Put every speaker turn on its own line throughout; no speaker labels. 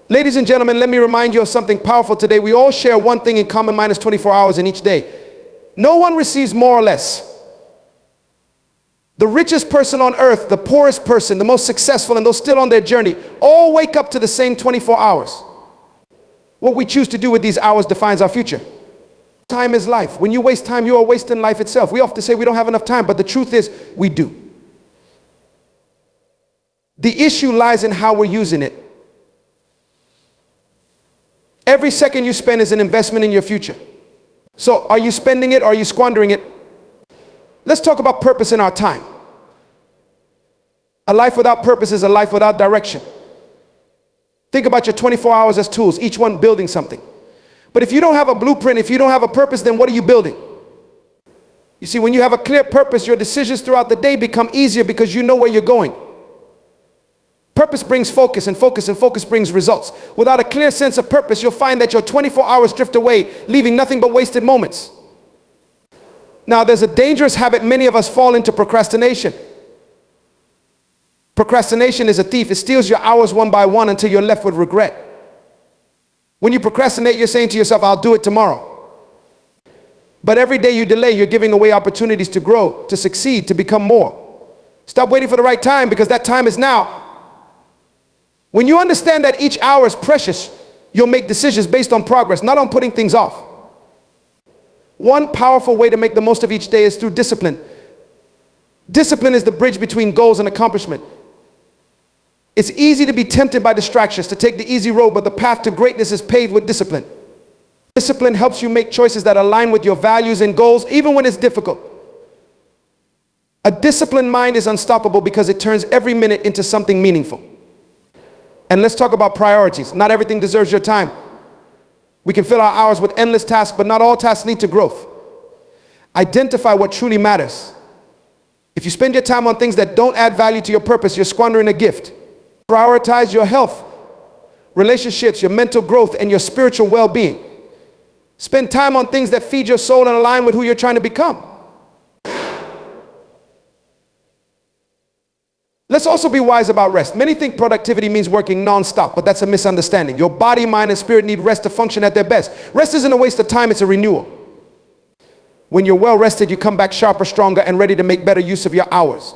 Ladies and gentlemen, let me remind you of something powerful today. We all share one thing in common, minus 24 hours in each day. No one receives more or less. The richest person on earth, the poorest person, the most successful, and those still on their journey, all wake up to the same 24 hours. What we choose to do with these hours defines our future. Time is life. When you waste time, you are wasting life itself. We often say we don't have enough time, but the truth is we do. The issue lies in how we're using it. Every second you spend is an investment in your future. So are you spending it or are you squandering it? Let's talk about purpose in our time. A life without purpose is a life without direction. Think about your 24 hours as tools, each one building something. But if you don't have a blueprint, if you don't have a purpose, then what are you building? You see, when you have a clear purpose, your decisions throughout the day become easier because you know where you're going. Purpose brings focus, and focus brings results. Without a clear sense of purpose, you'll find that your 24 hours drift away, leaving nothing but wasted moments. Now, there's a dangerous habit many of us fall into: procrastination. Procrastination is a thief. It steals your hours one by one until you're left with regret. When you procrastinate, you're saying to yourself, I'll do it tomorrow. But every day you delay, you're giving away opportunities to grow, to succeed, to become more. Stop waiting for the right time, because that time is now. When you understand that each hour is precious, you'll make decisions based on progress, not on putting things off. One powerful way to make the most of each day is through discipline. Discipline is the bridge between goals and accomplishment. It's easy to be tempted by distractions, to take the easy road, but the path to greatness is paved with discipline. Discipline helps you make choices that align with your values and goals, even when it's difficult. A disciplined mind is unstoppable because it turns every minute into something meaningful. And let's talk about priorities. Not everything deserves your time. We can fill our hours with endless tasks, but not all tasks lead to growth. Identify what truly matters. If you spend your time on things that don't add value to your purpose, you're squandering a gift. Prioritize your health, relationships, your mental growth, and your spiritual well-being. Spend time on things that feed your soul and align with who you're trying to become. Let's also be wise about rest. Many think productivity means working non-stop, but that's a misunderstanding. Your body, mind, and spirit need rest to function at their best. Rest isn't a waste of time, it's a renewal. When you're well rested, you come back sharper, stronger, and ready to make better use of your hours.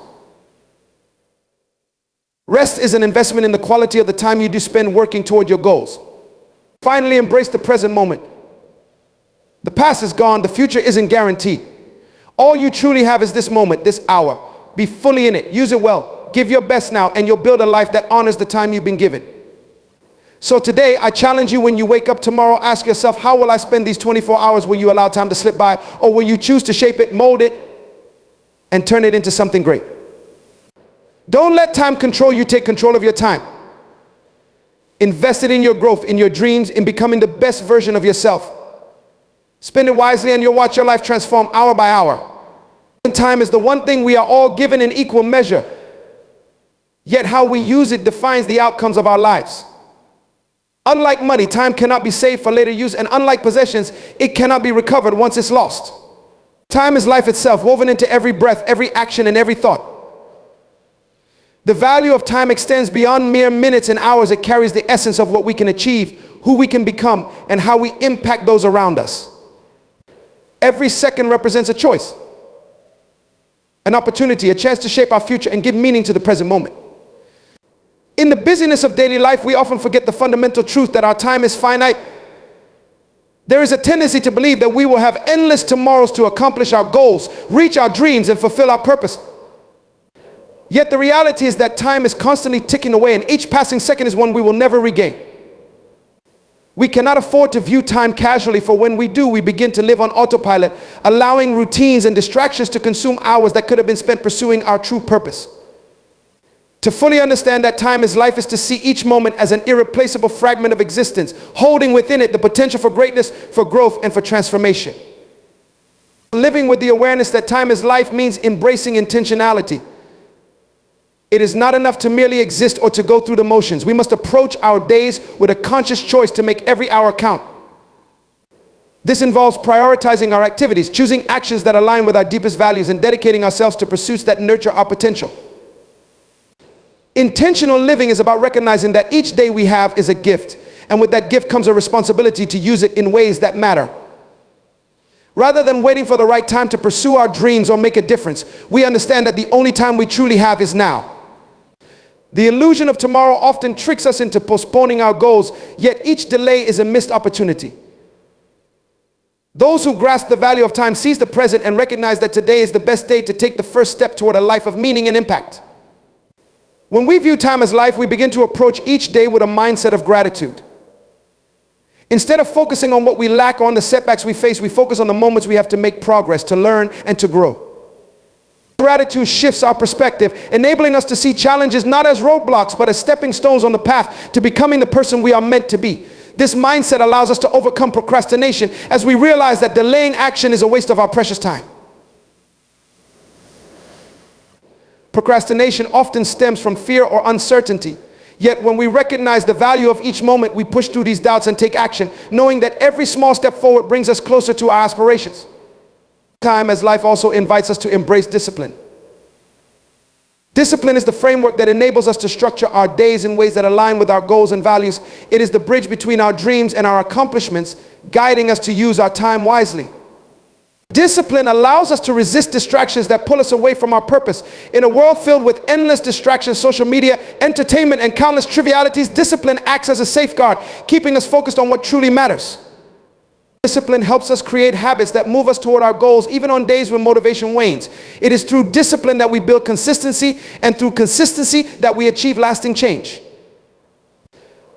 Rest is an investment in the quality of the time you do spend working toward your goals. Finally, embrace the present moment. The past is gone, the future isn't guaranteed. All you truly have is this moment, this hour. Be fully in it, use it well. Give your best now, and you'll build a life that honors the time you've been given. So today, I challenge you, when you wake up tomorrow, ask yourself, how will I spend these 24 hours? Will you allow time to slip by, or will you choose to shape it, mold it, and turn it into something great? Don't let time control you. Take control of your time. Invest it in your growth, in your dreams, in becoming the best version of yourself. Spend it wisely, and you'll watch your life transform hour by hour. Time is the one thing we are all given in equal measure. Yet how we use it defines the outcomes of our lives. Unlike money, time cannot be saved for later use, and unlike possessions, it cannot be recovered once it's lost. Time is life itself, woven into every breath, every action, and every thought. The value of time extends beyond mere minutes and hours. It carries the essence of what we can achieve, who we can become, and how we impact those around us. Every second represents a choice, an opportunity, a chance to shape our future and give meaning to the present moment. In the busyness of daily life, we often forget the fundamental truth that our time is finite. There is a tendency to believe that we will have endless tomorrows to accomplish our goals, reach our dreams, and fulfill our purpose. Yet the reality is that time is constantly ticking away, and each passing second is one we will never regain. We cannot afford to view time casually, for when we do, we begin to live on autopilot, allowing routines and distractions to consume hours that could have been spent pursuing our true purpose. To fully understand that time is life is to see each moment as an irreplaceable fragment of existence, holding within it the potential for greatness, for growth, and for transformation. Living with the awareness that time is life means embracing intentionality. It is not enough to merely exist or to go through the motions. We must approach our days with a conscious choice to make every hour count. This involves prioritizing our activities, choosing actions that align with our deepest values, and dedicating ourselves to pursuits that nurture our potential. Intentional living is about recognizing that each day we have is a gift, and with that gift comes a responsibility to use it in ways that matter. Rather than waiting for the right time to pursue our dreams or make a difference, we understand that the only time we truly have is now. The illusion of tomorrow often tricks us into postponing our goals, yet each delay is a missed opportunity. Those who grasp the value of time seize the present and recognize that today is the best day to take the first step toward a life of meaning and impact. When we view time as life, we begin to approach each day with a mindset of gratitude. Instead of focusing on what we lack or on the setbacks we face, we focus on the moments we have to make progress, to learn, and to grow. Gratitude shifts our perspective, enabling us to see challenges not as roadblocks, but as stepping stones on the path to becoming the person we are meant to be. This mindset allows us to overcome procrastination as we realize that delaying action is a waste of our precious time. Procrastination often stems from fear or uncertainty. Yet when we recognize the value of each moment, we push through these doubts and take action, knowing that every small step forward brings us closer to our aspirations. Time as life also invites us to embrace discipline. Discipline is the framework that enables us to structure our days in ways that align with our goals and values. It is the bridge between our dreams and our accomplishments, guiding us to use our time wisely. Discipline allows us to resist distractions that pull us away from our purpose. In a world filled with endless distractions, social media, entertainment, and countless trivialities, discipline acts as a safeguard, keeping us focused on what truly matters. Discipline helps us create habits that move us toward our goals, even on days when motivation wanes. It is through discipline that we build consistency, and through consistency that we achieve lasting change.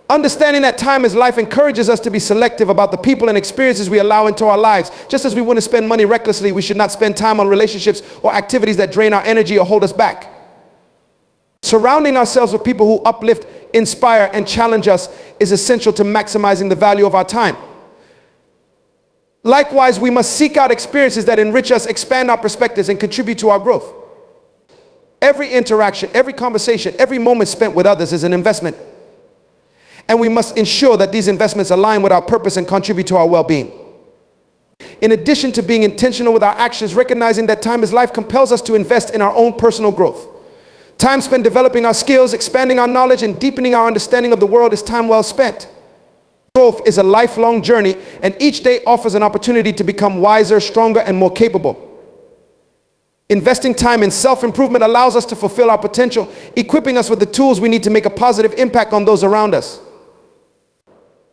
Understanding that time is life encourages us to be selective about the people and experiences we allow into our lives. Just as we wouldn't spend money recklessly, we should not spend time on relationships or activities that drain our energy or hold us back. Surrounding ourselves with people who uplift, inspire, and challenge us is essential to maximizing the value of our time. Likewise, we must seek out experiences that enrich us, expand our perspectives, and contribute to our growth. Every interaction, every conversation, every moment spent with others is an investment. And we must ensure that these investments align with our purpose and contribute to our well-being. In addition to being intentional with our actions, recognizing that time is life compels us to invest in our own personal growth. Time spent developing our skills, expanding our knowledge, and deepening our understanding of the world is time well spent. Growth is a lifelong journey, and each day offers an opportunity to become wiser, stronger, and more capable. Investing time in self-improvement allows us to fulfill our potential, equipping us with the tools we need to make a positive impact on those around us.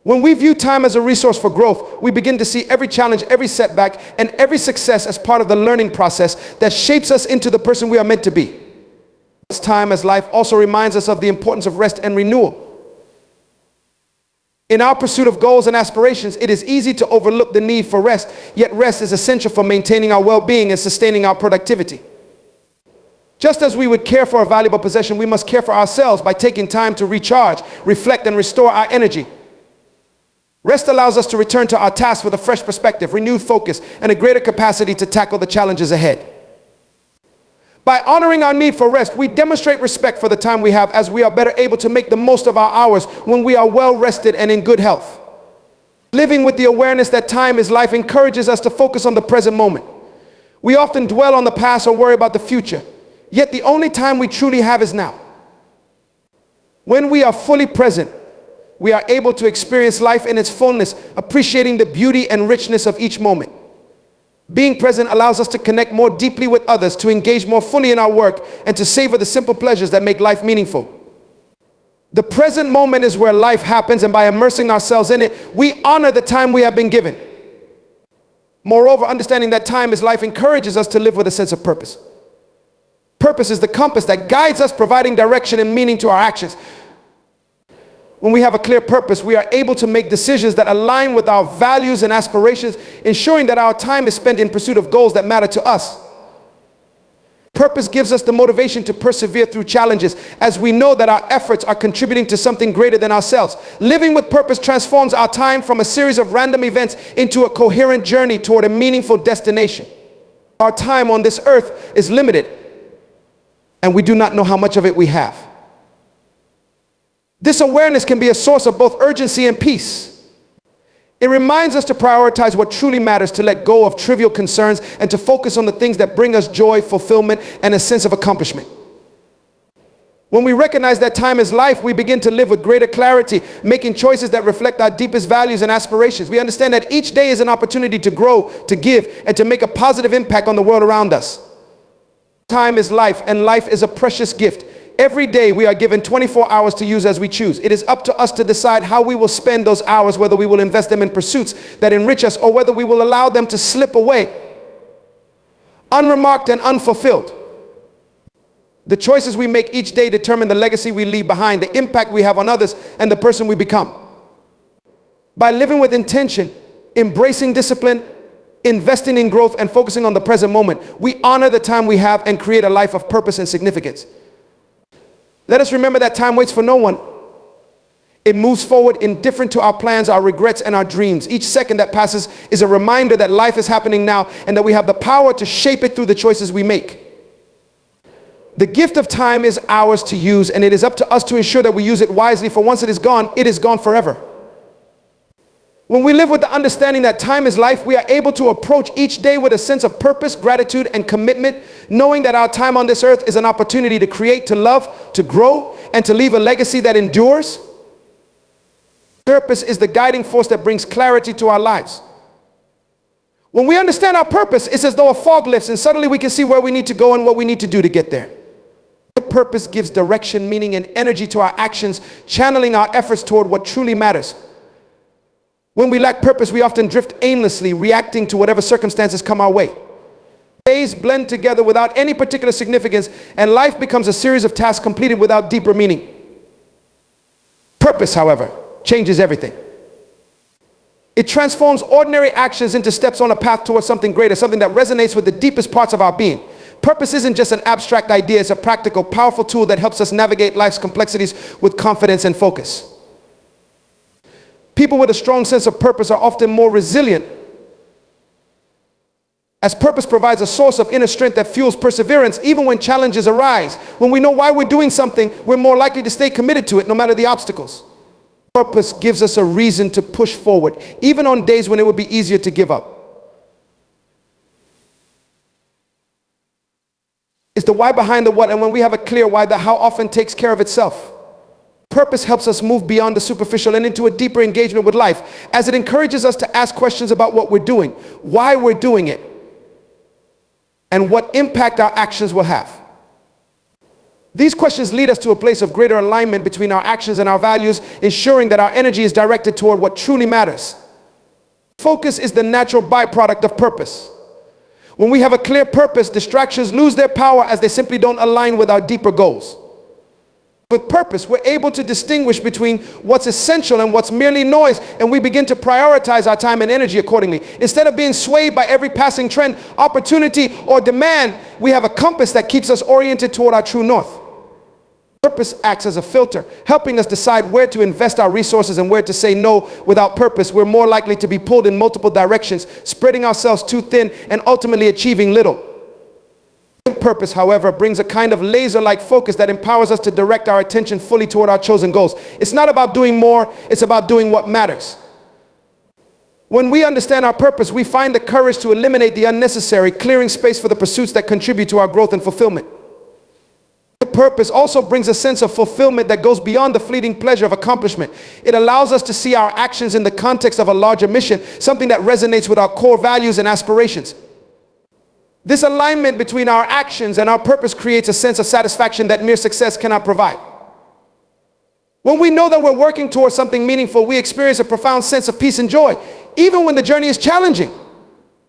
When we view time as a resource for growth, we begin to see every challenge, every setback, and every success as part of the learning process that shapes us into the person we are meant to be. Time as life also reminds us of the importance of rest and renewal. In our pursuit of goals and aspirations, it is easy to overlook the need for rest, yet rest is essential for maintaining our well-being and sustaining our productivity. Just as we would care for a valuable possession, we must care for ourselves by taking time to recharge, reflect, and restore our energy. Rest allows us to return to our tasks with a fresh perspective, renewed focus, and a greater capacity to tackle the challenges ahead. By honoring our need for rest, we demonstrate respect for the time we have, as we are better able to make the most of our hours when we are well rested and in good health. Living with the awareness that time is life encourages us to focus on the present moment. We often dwell on the past or worry about the future, yet the only time we truly have is now. When we are fully present, we are able to experience life in its fullness, appreciating the beauty and richness of each moment. Being present allows us to connect more deeply with others, to engage more fully in our work, and to savor the simple pleasures that make life meaningful. The present moment is where life happens, and by immersing ourselves in it, we honor the time we have been given. Moreover, understanding that time is life encourages us to live with a sense of purpose. Purpose is the compass that guides us, providing direction and meaning to our actions. When we have a clear purpose, we are able to make decisions that align with our values and aspirations, ensuring that our time is spent in pursuit of goals that matter to us. Purpose gives us the motivation to persevere through challenges, as we know that our efforts are contributing to something greater than ourselves. Living with purpose transforms our time from a series of random events into a coherent journey toward a meaningful destination. Our time on this earth is limited, and we do not know how much of it we have. This awareness can be a source of both urgency and peace. It reminds us to prioritize what truly matters, to let go of trivial concerns, and to focus on the things that bring us joy, fulfillment, and a sense of accomplishment. When we recognize that time is life, we begin to live with greater clarity, making choices that reflect our deepest values and aspirations. We understand that each day is an opportunity to grow, to give, and to make a positive impact on the world around us. Time is life, and life is a precious gift. Every day we are given 24 hours to use as we choose. It is up to us to decide how we will spend those hours, whether we will invest them in pursuits that enrich us or whether we will allow them to slip away unremarked and unfulfilled. The choices we make each day determine the legacy we leave behind, the impact we have on others, and the person we become. By living with intention, embracing discipline, investing in growth, and focusing on the present moment, we honor the time we have and create a life of purpose and significance. Let us remember that time waits for no one. It moves forward indifferent to our plans, our regrets, and our dreams. Each second that passes is a reminder that life is happening now and that we have the power to shape it through the choices we make. The gift of time is ours to use, and it is up to us to ensure that we use it wisely, for once it is gone forever. When we live with the understanding that time is life, we are able to approach each day with a sense of purpose, gratitude, and commitment, knowing that our time on this earth is an opportunity to create, to love, to grow, and to leave a legacy that endures. Purpose is the guiding force that brings clarity to our lives. When we understand our purpose, it's as though a fog lifts and suddenly we can see where we need to go and what we need to do to get there. Purpose gives direction, meaning, and energy to our actions, channeling our efforts toward what truly matters. When we lack purpose, we often drift aimlessly, reacting to whatever circumstances come our way. Days blend together without any particular significance, and life becomes a series of tasks completed without deeper meaning. Purpose, however, changes everything. It transforms ordinary actions into steps on a path towards something greater, something that resonates with the deepest parts of our being. Purpose isn't just an abstract idea, it's a practical, powerful tool that helps us navigate life's complexities with confidence and focus. People with a strong sense of purpose are often more resilient, as purpose provides a source of inner strength that fuels perseverance even when challenges arise. When we know why we're doing something, we're more likely to stay committed to it no matter the obstacles. Purpose gives us a reason to push forward, even on days when it would be easier to give up. It's the why behind the what, and when we have a clear why, the how often takes care of itself. Purpose helps us move beyond the superficial and into a deeper engagement with life, as it encourages us to ask questions about what we're doing, why we're doing it, and what impact our actions will have. These questions lead us to a place of greater alignment between our actions and our values, ensuring that our energy is directed toward what truly matters. Focus is the natural byproduct of purpose. When we have a clear purpose, distractions lose their power as they simply don't align with our deeper goals. With purpose, we're able to distinguish between what's essential and what's merely noise, and we begin to prioritize our time and energy accordingly. Instead of being swayed by every passing trend, opportunity, or demand, we have a compass that keeps us oriented toward our true north. Purpose acts as a filter, helping us decide where to invest our resources and where to say no. Without purpose, we're more likely to be pulled in multiple directions, spreading ourselves too thin and ultimately achieving little. Purpose, however, brings a kind of laser-like focus that empowers us to direct our attention fully toward our chosen goals. It's not about doing more, it's about doing what matters. When we understand our purpose, we find the courage to eliminate the unnecessary, clearing space for the pursuits that contribute to our growth and fulfillment. Purpose also brings a sense of fulfillment that goes beyond the fleeting pleasure of accomplishment. It allows us to see our actions in the context of a larger mission, something that resonates with our core values and aspirations. This alignment between our actions and our purpose creates a sense of satisfaction that mere success cannot provide. When we know that we're working towards something meaningful, we experience a profound sense of peace and joy, even when the journey is challenging.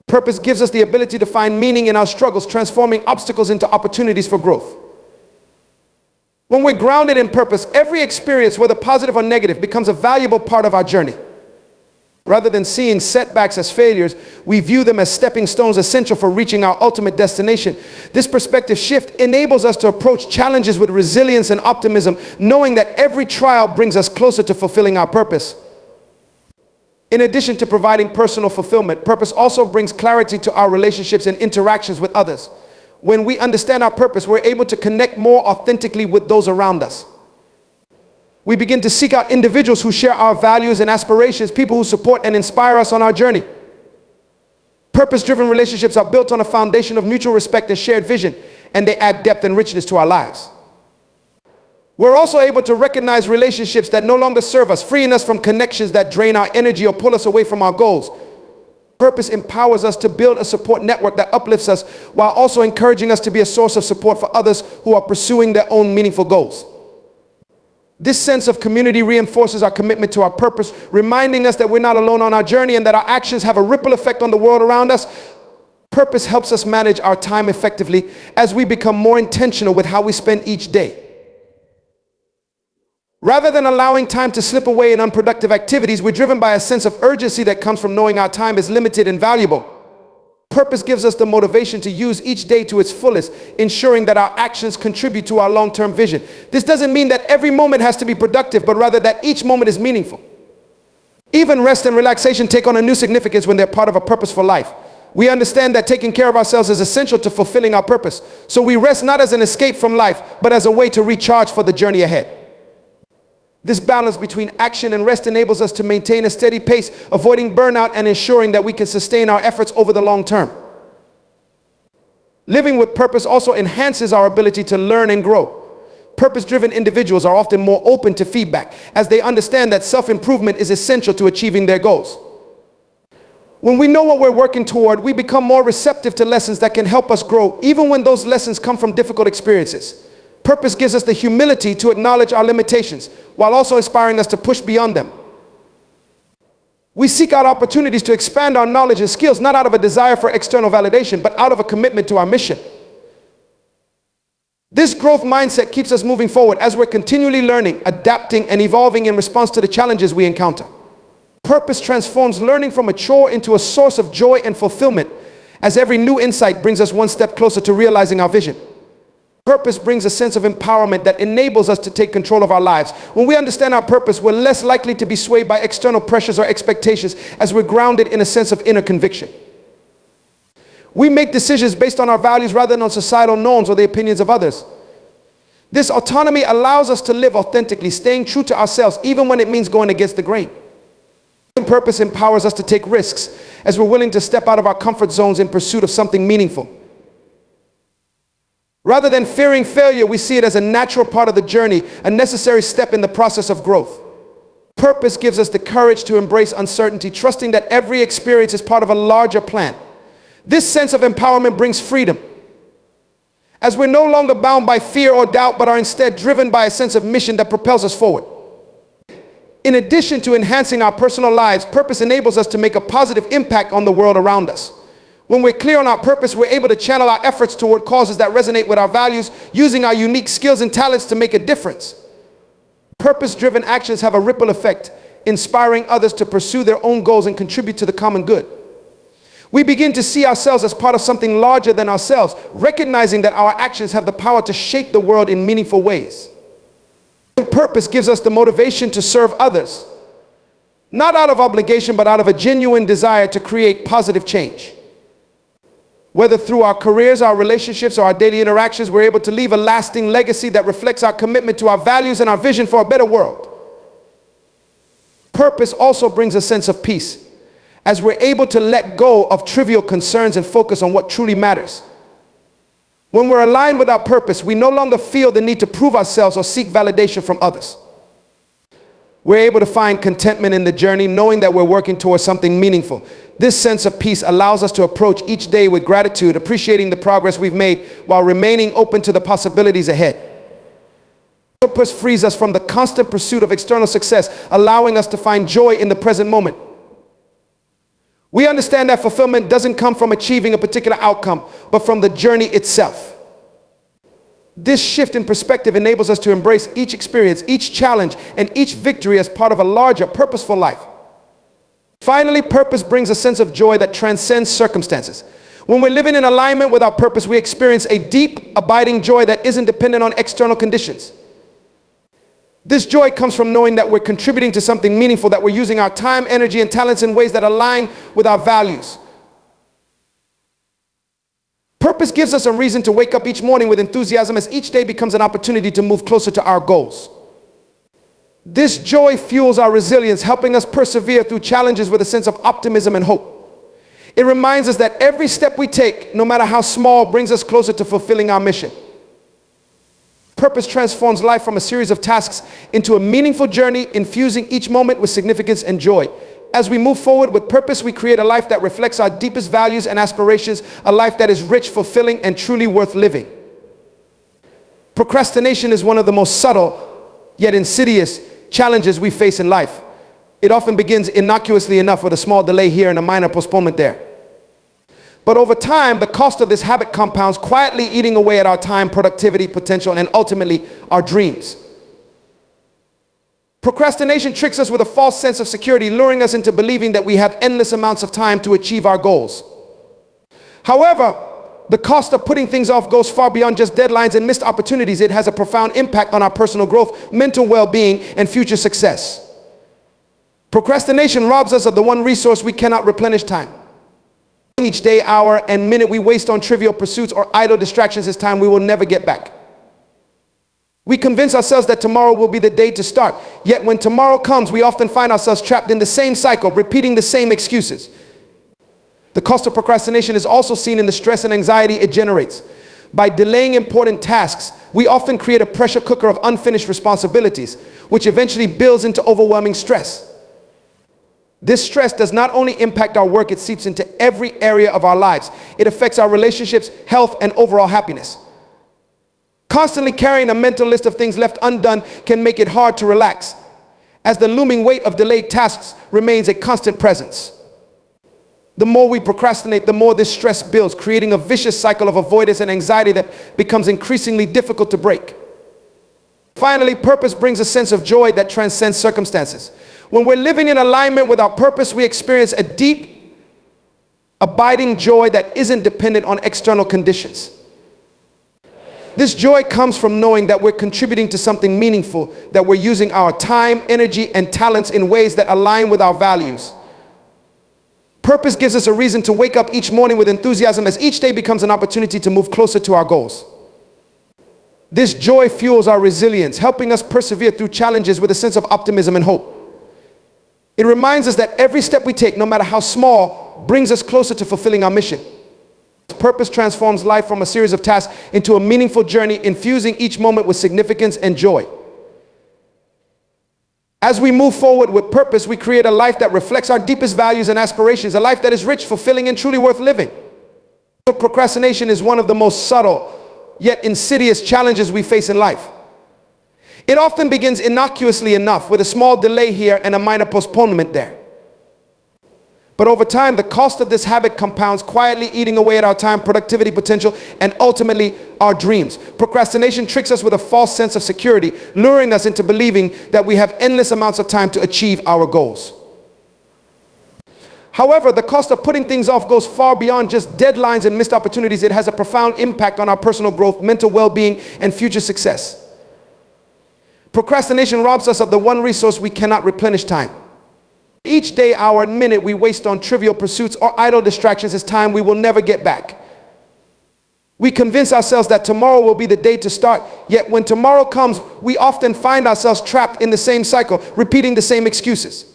Purpose gives us the ability to find meaning in our struggles, transforming obstacles into opportunities for growth. When we're grounded in purpose, every experience, whether positive or negative, becomes a valuable part of our journey. Rather than seeing setbacks as failures, we view them as stepping stones essential for reaching our ultimate destination. This perspective shift enables us to approach challenges with resilience and optimism, knowing that every trial brings us closer to fulfilling our purpose. In addition to providing personal fulfillment, purpose also brings clarity to our relationships and interactions with others. When we understand our purpose, we're able to connect more authentically with those around us. We begin to seek out individuals who share our values and aspirations, people who support and inspire us on our journey. Purpose-driven relationships are built on a foundation of mutual respect and shared vision, and they add depth and richness to our lives. We're also able to recognize relationships that no longer serve us, freeing us from connections that drain our energy or pull us away from our goals. Purpose empowers us to build a support network that uplifts us while also encouraging us to be a source of support for others who are pursuing their own meaningful goals. This sense of community reinforces our commitment to our purpose, reminding us that we're not alone on our journey and that our actions have a ripple effect on the world around us. Purpose helps us manage our time effectively as we become more intentional with how we spend each day. Rather than allowing time to slip away in unproductive activities, we're driven by a sense of urgency that comes from knowing our time is limited and valuable. Purpose gives us the motivation to use each day to its fullest, ensuring that our actions contribute to our long-term vision. This doesn't mean that every moment has to be productive, but rather that each moment is meaningful. Even rest and relaxation take on a new significance when they're part of a purposeful life. We understand that taking care of ourselves is essential to fulfilling our purpose. So we rest not as an escape from life, but as a way to recharge for the journey ahead. This balance between action and rest enables us to maintain a steady pace, avoiding burnout and ensuring that we can sustain our efforts over the long term. Living with purpose also enhances our ability to learn and grow. Purpose-driven individuals are often more open to feedback, as they understand that self-improvement is essential to achieving their goals. When we know what we're working toward, we become more receptive to lessons that can help us grow, even when those lessons come from difficult experiences. Purpose gives us the humility to acknowledge our limitations, while also inspiring us to push beyond them. We seek out opportunities to expand our knowledge and skills, not out of a desire for external validation, but out of a commitment to our mission. This growth mindset keeps us moving forward as we're continually learning, adapting, and evolving in response to the challenges we encounter. Purpose transforms learning from a chore into a source of joy and fulfillment, as every new insight brings us one step closer to realizing our vision. Purpose brings a sense of empowerment that enables us to take control of our lives. When we understand our purpose, we're less likely to be swayed by external pressures or expectations, as we're grounded in a sense of inner conviction. We make decisions based on our values rather than on societal norms or the opinions of others. This autonomy allows us to live authentically, staying true to ourselves even when it means going against the grain. Purpose empowers us to take risks, as we're willing to step out of our comfort zones in pursuit of something meaningful. Rather than fearing failure, we see it as a natural part of the journey, a necessary step in the process of growth. Purpose gives us the courage to embrace uncertainty, trusting that every experience is part of a larger plan. This sense of empowerment brings freedom, as we're no longer bound by fear or doubt, but are instead driven by a sense of mission that propels us forward. In addition to enhancing our personal lives, purpose enables us to make a positive impact on the world around us. When we're clear on our purpose, we're able to channel our efforts toward causes that resonate with our values, using our unique skills and talents to make a difference. Purpose-driven actions have a ripple effect, inspiring others to pursue their own goals and contribute to the common good. We begin to see ourselves as part of something larger than ourselves, recognizing that our actions have the power to shape the world in meaningful ways. Purpose gives us the motivation to serve others, not out of obligation, but out of a genuine desire to create positive change. Whether through our careers, our relationships, or our daily interactions, we're able to leave a lasting legacy that reflects our commitment to our values and our vision for a better world. Purpose also brings a sense of peace, as we're able to let go of trivial concerns and focus on what truly matters. When we're aligned with our purpose, we no longer feel the need to prove ourselves or seek validation from others. We're able to find contentment in the journey, knowing that we're working towards something meaningful. This sense of peace allows us to approach each day with gratitude, appreciating the progress we've made while remaining open to the possibilities ahead. Purpose frees us from the constant pursuit of external success, allowing us to find joy in the present moment. We understand that fulfillment doesn't come from achieving a particular outcome, but from the journey itself. This shift in perspective enables us to embrace each experience, each challenge, and each victory as part of a larger, purposeful life. Finally, purpose brings a sense of joy that transcends circumstances. When we're living in alignment with our purpose, we experience a deep, abiding joy that isn't dependent on external conditions. This joy comes from knowing that we're contributing to something meaningful, that we're using our time, energy, and talents in ways that align with our values. Purpose gives us a reason to wake up each morning with enthusiasm, as each day becomes an opportunity to move closer to our goals. This joy fuels our resilience, helping us persevere through challenges with a sense of optimism and hope. It reminds us that every step we take, no matter how small, brings us closer to fulfilling our mission. Purpose transforms life from a series of tasks into a meaningful journey, infusing each moment with significance and joy. As we move forward with purpose, we create a life that reflects our deepest values and aspirations, a life that is rich, fulfilling, and truly worth living. Procrastination is one of the most subtle yet insidious challenges we face in life. It often begins innocuously enough with a small delay here and a minor postponement there. But over time, the cost of this habit compounds, quietly eating away at our time, productivity, potential, and ultimately our dreams. Procrastination tricks us with a false sense of security, luring us into believing that we have endless amounts of time to achieve our goals. However, the cost of putting things off goes far beyond just deadlines and missed opportunities. It has a profound impact on our personal growth, mental well-being, and future success. Procrastination robs us of the one resource we cannot replenish: time. Each day, hour, and minute we waste on trivial pursuits or idle distractions is time we will never get back. We convince ourselves that tomorrow will be the day to start. Yet when tomorrow comes, we often find ourselves trapped in the same cycle, repeating the same excuses. The cost of procrastination is also seen in the stress and anxiety it generates. By delaying important tasks, we often create a pressure cooker of unfinished responsibilities, which eventually builds into overwhelming stress. This stress does not only impact our work, it seeps into every area of our lives. It affects our relationships, health, and overall happiness. Constantly carrying a mental list of things left undone can make it hard to relax, as the looming weight of delayed tasks remains a constant presence. The more we procrastinate, the more this stress builds, creating a vicious cycle of avoidance and anxiety that becomes increasingly difficult to break. Finally, purpose brings a sense of joy that transcends circumstances. When we're living in alignment with our purpose, we experience a deep, abiding joy that isn't dependent on external conditions. This joy comes from knowing that we're contributing to something meaningful, that we're using our time, energy, and talents in ways that align with our values. Purpose gives us a reason to wake up each morning with enthusiasm, as each day becomes an opportunity to move closer to our goals. This joy fuels our resilience, helping us persevere through challenges with a sense of optimism and hope. It reminds us that every step we take, no matter how small, brings us closer to fulfilling our mission. Purpose transforms life from a series of tasks into a meaningful journey, infusing each moment with significance and joy. As we move forward with purpose, we create a life that reflects our deepest values and aspirations, a life that is rich, fulfilling, and truly worth living. Procrastination is one of the most subtle yet insidious challenges we face in life. It often begins innocuously enough with a small delay here and a minor postponement there. But over time, the cost of this habit compounds, quietly eating away at our time, productivity, potential, and ultimately our dreams. Procrastination tricks us with a false sense of security, luring us into believing that we have endless amounts of time to achieve our goals. However, the cost of putting things off goes far beyond just deadlines and missed opportunities. It has a profound impact on our personal growth, mental well-being, and future success. Procrastination robs us of the one resource we cannot replenish: time. Each day, hour, and minute we waste on trivial pursuits or idle distractions is time we will never get back. We convince ourselves that tomorrow will be the day to start, yet when tomorrow comes, we often find ourselves trapped in the same cycle, repeating the same excuses.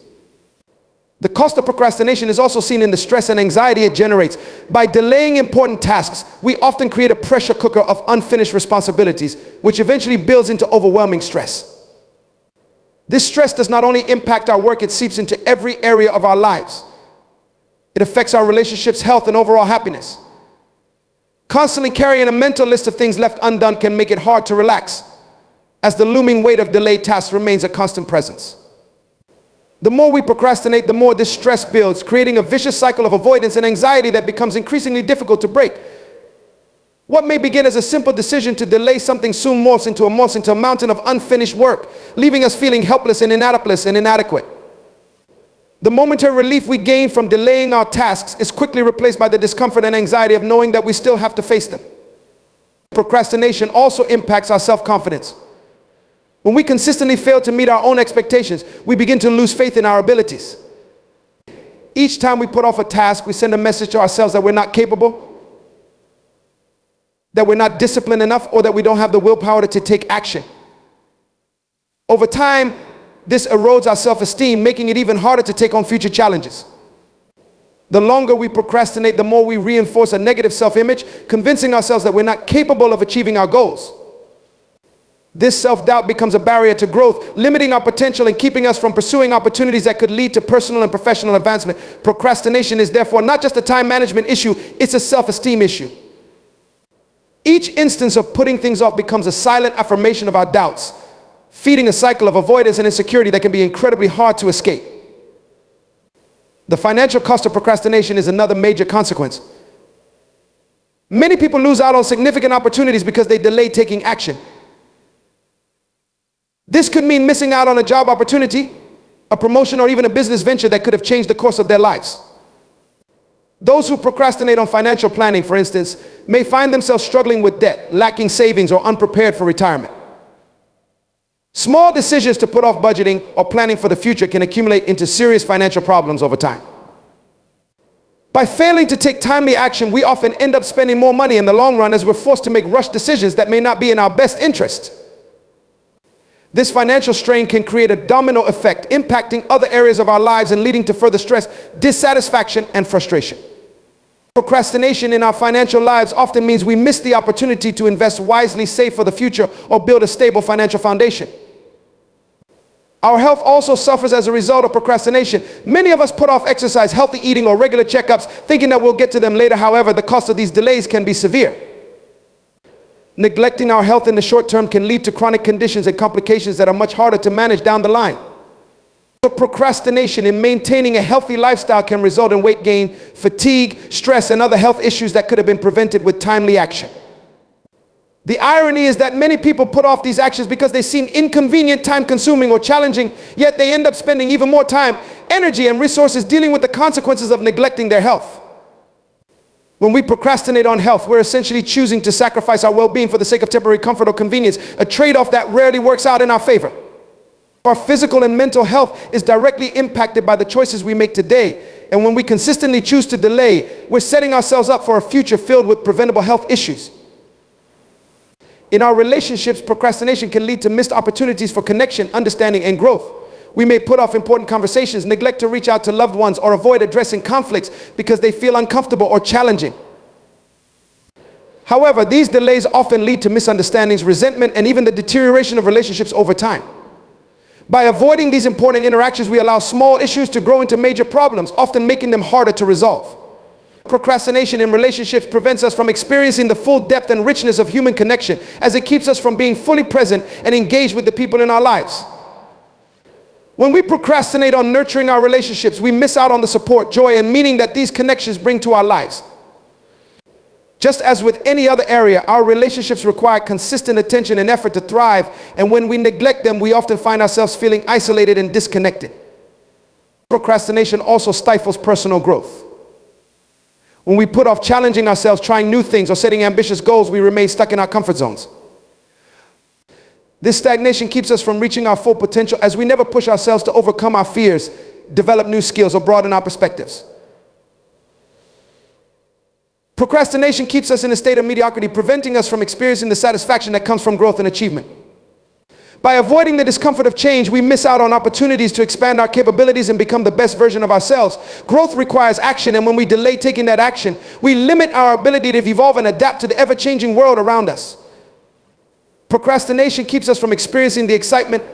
The cost of procrastination is also seen in the stress and anxiety it generates. By delaying important tasks, we often create a pressure cooker of unfinished responsibilities, which eventually builds into overwhelming stress. This stress does not only impact our work, it seeps into every area of our lives. It affects our relationships, health, and overall happiness. Constantly carrying a mental list of things left undone can make it hard to relax, as the looming weight of delayed tasks remains a constant presence. The more we procrastinate, the more this stress builds, creating a vicious cycle of avoidance and anxiety that becomes increasingly difficult to break. What may begin as a simple decision to delay something soon morphs into a mountain of unfinished work, leaving us feeling helpless and inadequate. The momentary relief we gain from delaying our tasks is quickly replaced by the discomfort and anxiety of knowing that we still have to face them. Procrastination also impacts our self-confidence. When we consistently fail to meet our own expectations, we begin to lose faith in our abilities. Each time we put off a task, we send a message to ourselves that we're not capable, that we're not disciplined enough, or that we don't have the willpower to take action. Over time, this erodes our self-esteem, making it even harder to take on future challenges. The longer we procrastinate, the more we reinforce a negative self-image, convincing ourselves that we're not capable of achieving our goals. This self-doubt becomes a barrier to growth, limiting our potential and keeping us from pursuing opportunities that could lead to personal and professional advancement. Procrastination is therefore not just a time management issue, it's a self-esteem issue. Each instance of putting things off becomes a silent affirmation of our doubts, feeding a cycle of avoidance and insecurity that can be incredibly hard to escape. The financial cost of procrastination is another major consequence. Many people lose out on significant opportunities because they delay taking action. This could mean missing out on a job opportunity, a promotion, or even a business venture that could have changed the course of their lives. Those who procrastinate on financial planning, for instance, may find themselves struggling with debt, lacking savings, or unprepared for retirement. Small decisions to put off budgeting or planning for the future can accumulate into serious financial problems over time. By failing to take timely action, we often end up spending more money in the long run as we're forced to make rushed decisions that may not be in our best interest. This financial strain can create a domino effect, impacting other areas of our lives and leading to further stress, dissatisfaction, and frustration. Procrastination in our financial lives often means we miss the opportunity to invest wisely, save for the future, or build a stable financial foundation. Our health also suffers as a result of procrastination. Many of us put off exercise, healthy eating, or regular checkups, thinking that we'll get to them later. However, the cost of these delays can be severe. Neglecting our health in the short term can lead to chronic conditions and complications that are much harder to manage down the line. So procrastination in maintaining a healthy lifestyle can result in weight gain, fatigue, stress, and other health issues that could have been prevented with timely action. The irony is that many people put off these actions because they seem inconvenient, time-consuming, or challenging, yet they end up spending even more time, energy, and resources dealing with the consequences of neglecting their health. When we procrastinate on health, we're essentially choosing to sacrifice our well-being for the sake of temporary comfort or convenience, a trade-off that rarely works out in our favor. Our physical and mental health is directly impacted by the choices we make today, and when we consistently choose to delay, we're setting ourselves up for a future filled with preventable health issues. In our relationships, procrastination can lead to missed opportunities for connection, understanding, and growth. We may put off important conversations, neglect to reach out to loved ones, or avoid addressing conflicts because they feel uncomfortable or challenging. However, these delays often lead to misunderstandings, resentment, and even the deterioration of relationships over time. By avoiding these important interactions, we allow small issues to grow into major problems, often making them harder to resolve. Procrastination in relationships prevents us from experiencing the full depth and richness of human connection, as it keeps us from being fully present and engaged with the people in our lives. When we procrastinate on nurturing our relationships, we miss out on the support, joy, and meaning that these connections bring to our lives. Just as with any other area, our relationships require consistent attention and effort to thrive, and when we neglect them, we often find ourselves feeling isolated and disconnected. Procrastination also stifles personal growth. When we put off challenging ourselves, trying new things, or setting ambitious goals, we remain stuck in our comfort zones. This stagnation keeps us from reaching our full potential, as we never push ourselves to overcome our fears, develop new skills, or broaden our perspectives. Procrastination keeps us in a state of mediocrity, preventing us from experiencing the satisfaction that comes from growth and achievement. By avoiding the discomfort of change, we miss out on opportunities to expand our capabilities and become the best version of ourselves. Growth requires action, and when we delay taking that action, we limit our ability to evolve and adapt to the ever-changing world around us. Procrastination keeps us from experiencing the excitement,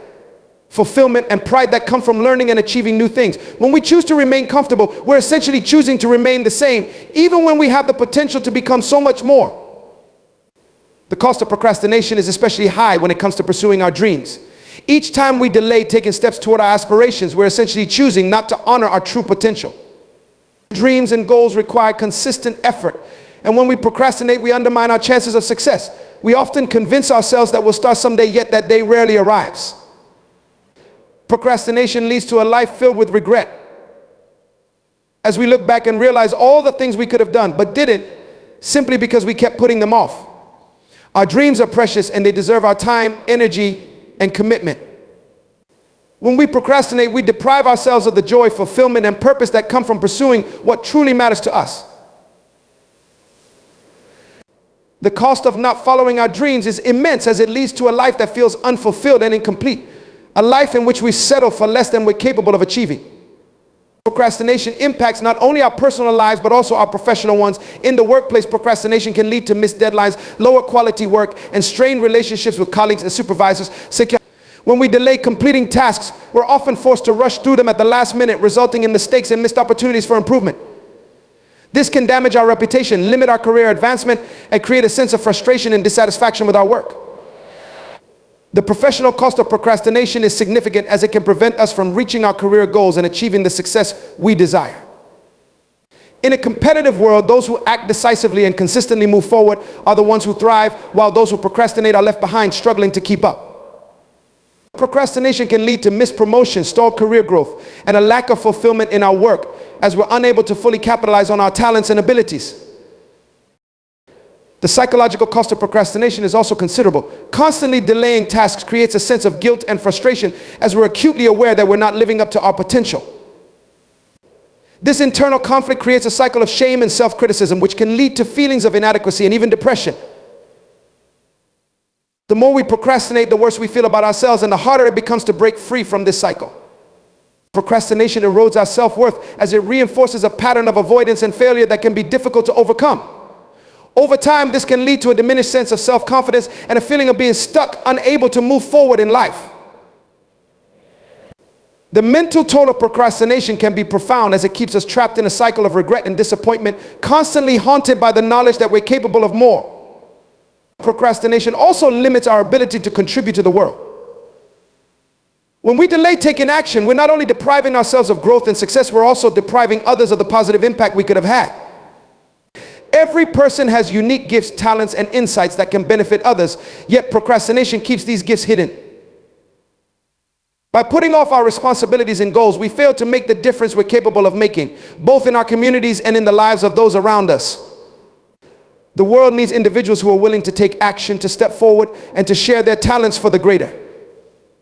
fulfillment, and pride that come from learning and achieving new things. When we choose to remain comfortable, we're essentially choosing to remain the same, even when we have the potential to become so much more. The cost of procrastination is especially high when it comes to pursuing our dreams. Each time we delay taking steps toward our aspirations, we're essentially choosing not to honor our true potential. Dreams and goals require consistent effort, and when we procrastinate, we undermine our chances of success. We often convince ourselves that we'll start someday, yet that day rarely arrives. Procrastination leads to a life filled with regret, as we look back and realize all the things we could have done but didn't, simply because we kept putting them off. Our dreams are precious, and they deserve our time, energy, and commitment. When we procrastinate, we deprive ourselves of the joy, fulfillment, and purpose that come from pursuing what truly matters to us. The cost of not following our dreams is immense, as it leads to a life that feels unfulfilled and incomplete, a life in which we settle for less than we're capable of achieving. Procrastination impacts not only our personal lives, but also our professional ones. In the workplace, procrastination can lead to missed deadlines, lower quality work, and strained relationships with colleagues and supervisors. When we delay completing tasks, we're often forced to rush through them at the last minute, resulting in mistakes and missed opportunities for improvement. This can damage our reputation, limit our career advancement, and create a sense of frustration and dissatisfaction with our work. The professional cost of procrastination is significant, as it can prevent us from reaching our career goals and achieving the success we desire. In a competitive world, those who act decisively and consistently move forward are the ones who thrive, while those who procrastinate are left behind, struggling to keep up. Procrastination can lead to missed promotions, stalled career growth, and a lack of fulfillment in our work, as we're unable to fully capitalize on our talents and abilities. The psychological cost of procrastination is also considerable. Constantly delaying tasks creates a sense of guilt and frustration, as we're acutely aware that we're not living up to our potential. This internal conflict creates a cycle of shame and self-criticism, which can lead to feelings of inadequacy and even depression. The more we procrastinate, the worse we feel about ourselves, and the harder it becomes to break free from this cycle. Procrastination erodes our self-worth, as it reinforces a pattern of avoidance and failure that can be difficult to overcome. Over time, this can lead to a diminished sense of self-confidence and a feeling of being stuck, unable to move forward in life. The mental toll of procrastination can be profound, as it keeps us trapped in a cycle of regret and disappointment, constantly haunted by the knowledge that we're capable of more. Procrastination also limits our ability to contribute to the world. When we delay taking action, we're not only depriving ourselves of growth and success, we're also depriving others of the positive impact we could have had. Every person has unique gifts, talents, and insights that can benefit others, yet procrastination keeps these gifts hidden. By putting off our responsibilities and goals, we fail to make the difference we're capable of making, both in our communities and in the lives of those around us. The world needs individuals who are willing to take action, to step forward, and to share their talents for the greater.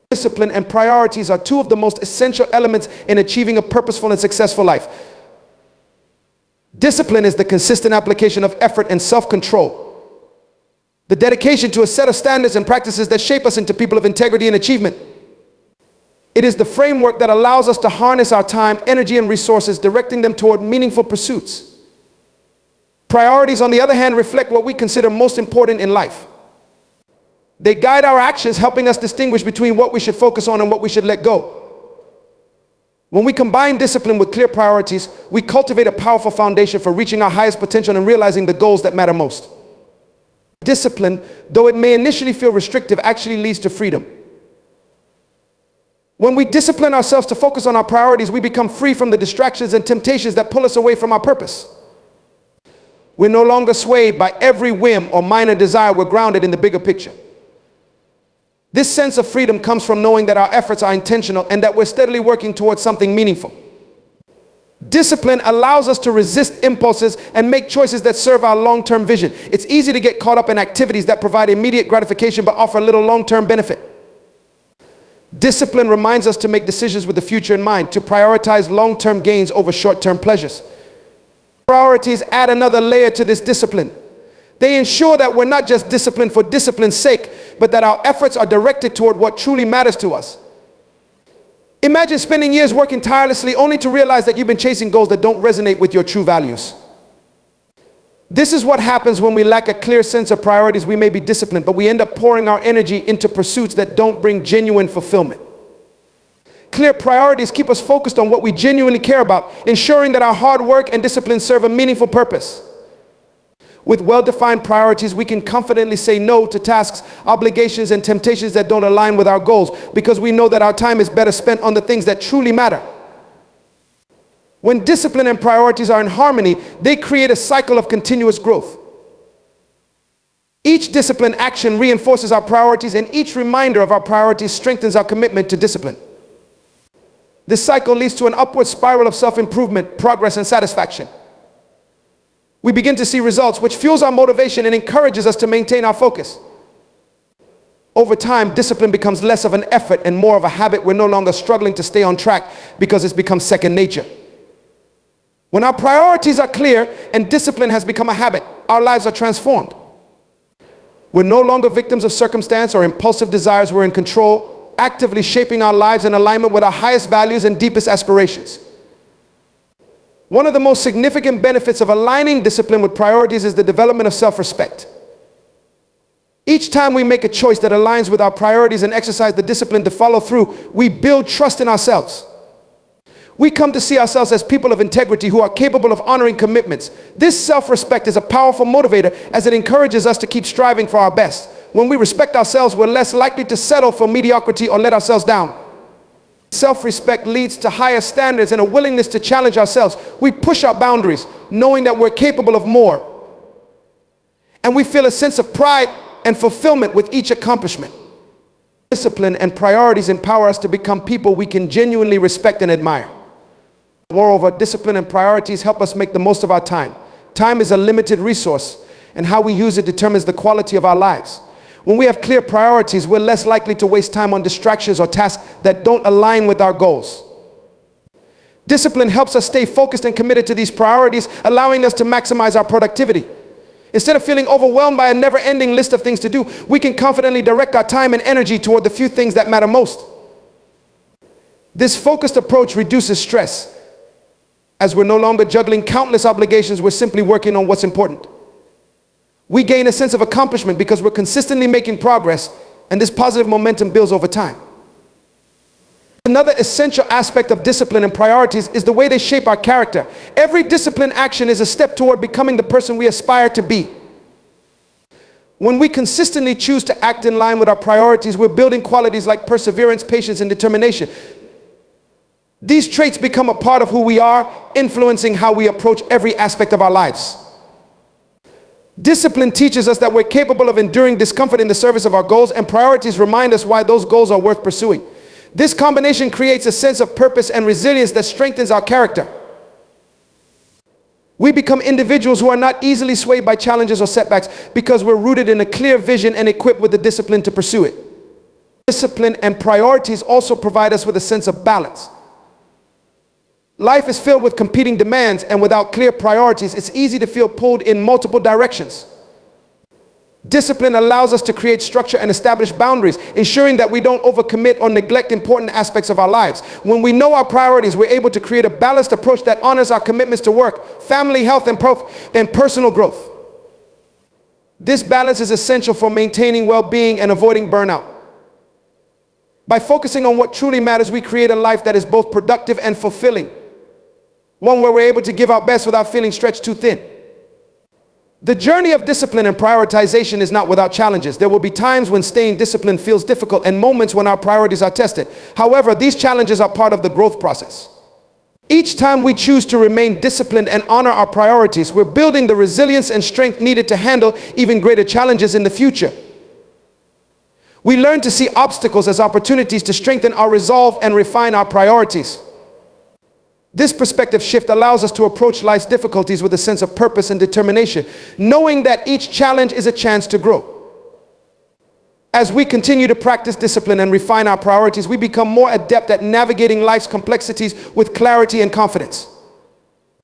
Discipline and priorities are two of the most essential elements in achieving a purposeful and successful life. Discipline is the consistent application of effort and self-control, the dedication to a set of standards and practices that shape us into people of integrity and achievement. It is the framework that allows us to harness our time, energy, and resources, directing them toward meaningful pursuits. Priorities, on the other hand, reflect what we consider most important in life. They guide our actions, helping us distinguish between what we should focus on and what we should let go. When we combine discipline with clear priorities, we cultivate a powerful foundation for reaching our highest potential and realizing the goals that matter most. Discipline, though it may initially feel restrictive, actually leads to freedom. When we discipline ourselves to focus on our priorities, we become free from the distractions and temptations that pull us away from our purpose. We're no longer swayed by every whim or minor desire. We're grounded in the bigger picture. This sense of freedom comes from knowing that our efforts are intentional and that we're steadily working towards something meaningful. Discipline allows us to resist impulses and make choices that serve our long-term vision. It's easy to get caught up in activities that provide immediate gratification but offer little long-term benefit. Discipline reminds us to make decisions with the future in mind, to prioritize long-term gains over short-term pleasures. Priorities add another layer to this discipline. They ensure that we're not just disciplined for discipline's sake, but that our efforts are directed toward what truly matters to us. Imagine spending years working tirelessly only to realize that you've been chasing goals that don't resonate with your true values. This is what happens when we lack a clear sense of priorities. We may be disciplined, but we end up pouring our energy into pursuits that don't bring genuine fulfillment. Clear priorities keep us focused on what we genuinely care about, ensuring that our hard work and discipline serve a meaningful purpose. With well-defined priorities, we can confidently say no to tasks, obligations, and temptations that don't align with our goals, because we know that our time is better spent on the things that truly matter. When discipline and priorities are in harmony, they create a cycle of continuous growth. Each disciplined action reinforces our priorities, and each reminder of our priorities strengthens our commitment to discipline. This cycle leads to an upward spiral of self-improvement, progress, and satisfaction. We begin to see results, which fuels our motivation and encourages us to maintain our focus. Over time, discipline becomes less of an effort and more of a habit. We're no longer struggling to stay on track because it's become second nature. When our priorities are clear and discipline has become a habit, our lives are transformed. We're no longer victims of circumstance or impulsive desires. We're in control, actively shaping our lives in alignment with our highest values and deepest aspirations. One of the most significant benefits of aligning discipline with priorities is the development of self-respect. Each time we make a choice that aligns with our priorities and exercise the discipline to follow through, we build trust in ourselves. We come to see ourselves as people of integrity who are capable of honoring commitments. This self-respect is a powerful motivator as it encourages us to keep striving for our best. When we respect ourselves, we're less likely to settle for mediocrity or let ourselves down. Self-respect leads to higher standards and a willingness to challenge ourselves. We push our boundaries, knowing that we're capable of more. And we feel a sense of pride and fulfillment with each accomplishment. Discipline and priorities empower us to become people we can genuinely respect and admire. Moreover, discipline and priorities help us make the most of our time. Time is a limited resource, and how we use it determines the quality of our lives. When we have clear priorities, we're less likely to waste time on distractions or tasks that don't align with our goals. Discipline helps us stay focused and committed to these priorities, allowing us to maximize our productivity. Instead of feeling overwhelmed by a never-ending list of things to do, we can confidently direct our time and energy toward the few things that matter most. This focused approach reduces stress, as we're no longer juggling countless obligations, we're simply working on what's important. We gain a sense of accomplishment because we're consistently making progress, and this positive momentum builds over time. Another essential aspect of discipline and priorities is the way they shape our character. Every disciplined action is a step toward becoming the person we aspire to be. When we consistently choose to act in line with our priorities, we're building qualities like perseverance, patience, and determination. These traits become a part of who we are, influencing how we approach every aspect of our lives. Discipline teaches us that we're capable of enduring discomfort in the service of our goals, and priorities remind us why those goals are worth pursuing. This combination creates a sense of purpose and resilience that strengthens our character. We become individuals who are not easily swayed by challenges or setbacks because we're rooted in a clear vision and equipped with the discipline to pursue it. Discipline and priorities also provide us with a sense of balance. Life is filled with competing demands, and without clear priorities, it's easy to feel pulled in multiple directions. Discipline allows us to create structure and establish boundaries, ensuring that we don't overcommit or neglect important aspects of our lives. When we know our priorities, we're able to create a balanced approach that honors our commitments to work, family, health, and personal growth. This balance is essential for maintaining well-being and avoiding burnout. By focusing on what truly matters, we create a life that is both productive and fulfilling. One where we're able to give our best without feeling stretched too thin. The journey of discipline and prioritization is not without challenges. There will be times when staying disciplined feels difficult and moments when our priorities are tested. However, these challenges are part of the growth process. Each time we choose to remain disciplined and honor our priorities, we're building the resilience and strength needed to handle even greater challenges in the future. We learn to see obstacles as opportunities to strengthen our resolve and refine our priorities. This perspective shift allows us to approach life's difficulties with a sense of purpose and determination, knowing that each challenge is a chance to grow. As we continue to practice discipline and refine our priorities, we become more adept at navigating life's complexities with clarity and confidence.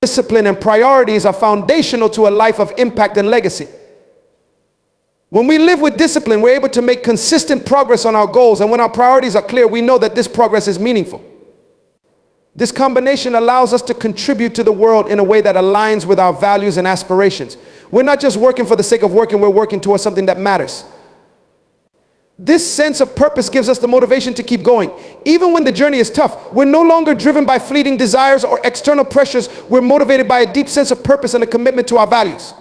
Discipline and priorities are foundational to a life of impact and legacy. When we live with discipline, we're able to make consistent progress on our goals, and when our priorities are clear, we know that this progress is meaningful. This combination allows us to contribute to the world in a way that aligns with our values and aspirations. We're not just working for the sake of working, we're working towards something that matters. This sense of purpose gives us the motivation to keep going. Even when the journey is tough, we're no longer driven by fleeting desires or external pressures. We're motivated by a deep sense of purpose and a commitment to our values.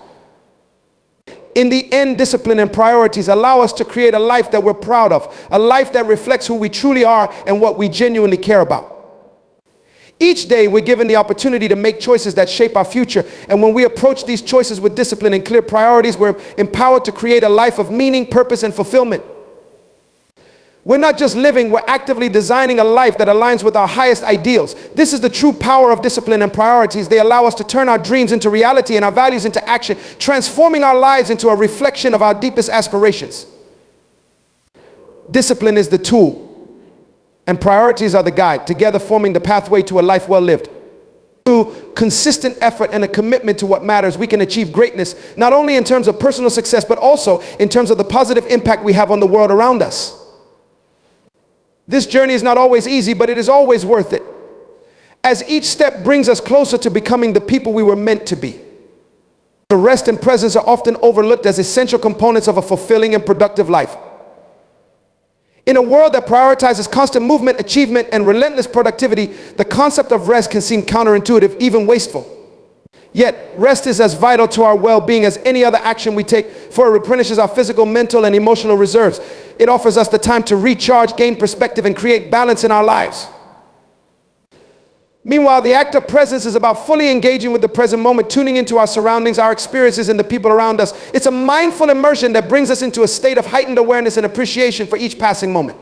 In the end, discipline and priorities allow us to create a life that we're proud of, a life that reflects who we truly are and what we genuinely care about. Each day, we're given the opportunity to make choices that shape our future. And when we approach these choices with discipline and clear priorities, we're empowered to create a life of meaning, purpose, and fulfillment. We're not just living, we're actively designing a life that aligns with our highest ideals. This is the true power of discipline and priorities. They allow us to turn our dreams into reality and our values into action, transforming our lives into a reflection of our deepest aspirations. Discipline is the tool, and priorities are the guide, together forming the pathway to a life well lived. Through consistent effort and a commitment to what matters, we can achieve greatness, not only in terms of personal success, but also in terms of the positive impact we have on the world around us. This journey is not always easy, but it is always worth it. as each step brings us closer to becoming the people we were meant to be. The rest and presence are often overlooked as essential components of a fulfilling and productive life. In a world that prioritizes constant movement, achievement, and relentless productivity, the concept of rest can seem counterintuitive, even wasteful. Yet, rest is as vital to our well-being as any other action we take, for it replenishes our physical, mental, and emotional reserves. It offers us the time to recharge, gain perspective, and create balance in our lives. Meanwhile, the act of presence is about fully engaging with the present moment, tuning into our surroundings, our experiences, and the people around us. It's a mindful immersion that brings us into a state of heightened awareness and appreciation for each passing moment.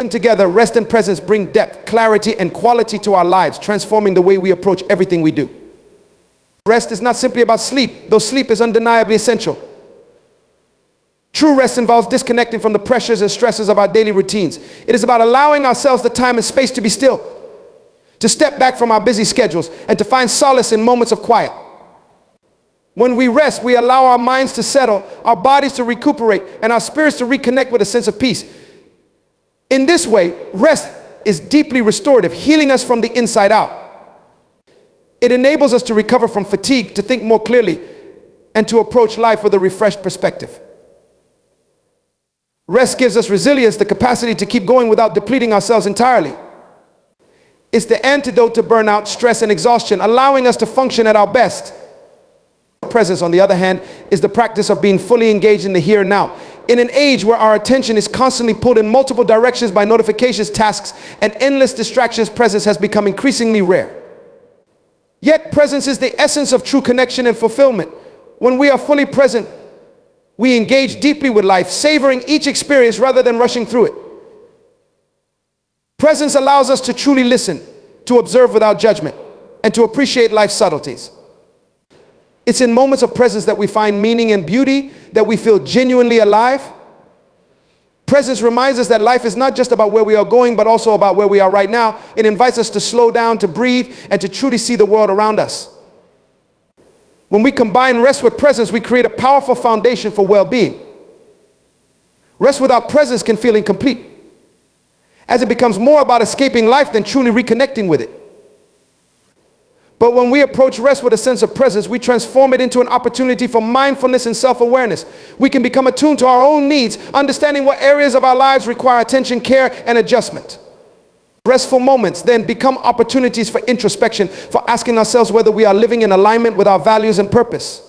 And together, rest and presence bring depth, clarity, and quality to our lives, transforming the way we approach everything we do. Rest is not simply about sleep, though sleep is undeniably essential. True rest involves disconnecting from the pressures and stresses of our daily routines. It is about allowing ourselves the time and space to be still, to step back from our busy schedules, and to find solace in moments of quiet. When we rest, we allow our minds to settle, our bodies to recuperate, and our spirits to reconnect with a sense of peace. In this way, rest is deeply restorative, healing us from the inside out. It enables us to recover from fatigue, to think more clearly, and to approach life with a refreshed perspective. Rest gives us resilience, the capacity to keep going without depleting ourselves entirely. It's the antidote to burnout, stress, and exhaustion, allowing us to function at our best. Presence, on the other hand, is the practice of being fully engaged in the here and now. In an age where our attention is constantly pulled in multiple directions by notifications, tasks, and endless distractions, presence has become increasingly rare. Yet presence is the essence of true connection and fulfillment. When we are fully present, we engage deeply with life, savoring each experience rather than rushing through it. Presence allows us to truly listen, to observe without judgment, and to appreciate life's subtleties. It's in moments of presence that we find meaning and beauty, that we feel genuinely alive. Presence reminds us that life is not just about where we are going, but also about where we are right now. It invites us to slow down, to breathe, and to truly see the world around us. When we combine rest with presence, we create a powerful foundation for well-being. Rest without presence can feel incomplete, as it becomes more about escaping life than truly reconnecting with it. But when we approach rest with a sense of presence, we transform it into an opportunity for mindfulness and self-awareness. We can become attuned to our own needs, understanding what areas of our lives require attention, care, and adjustment. Restful moments then become opportunities for introspection, for asking ourselves whether we are living in alignment with our values and purpose.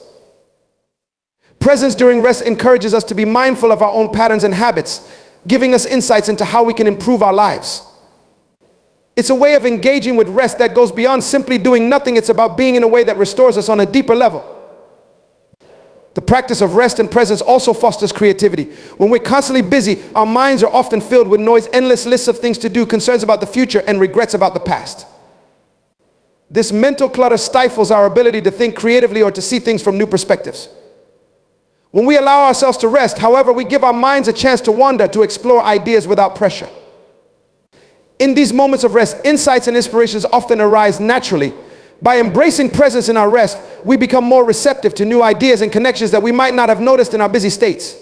Presence during rest encourages us to be mindful of our own patterns and habits, giving us insights into how we can improve our lives. It's a way of engaging with rest that goes beyond simply doing nothing. It's about being in a way that restores us on a deeper level. The practice of rest and presence also fosters creativity. When we're constantly busy, our minds are often filled with noise, endless lists of things to do, concerns about the future, and regrets about the past. This mental clutter stifles our ability to think creatively or to see things from new perspectives. When we allow ourselves to rest, however, we give our minds a chance to wander, to explore ideas without pressure. In these moments of rest, insights and inspirations often arise naturally. By embracing presence in our rest, we become more receptive to new ideas and connections that we might not have noticed in our busy states.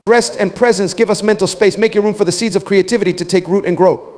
Rest and presence give us mental space, making room for the seeds of creativity to take root and grow.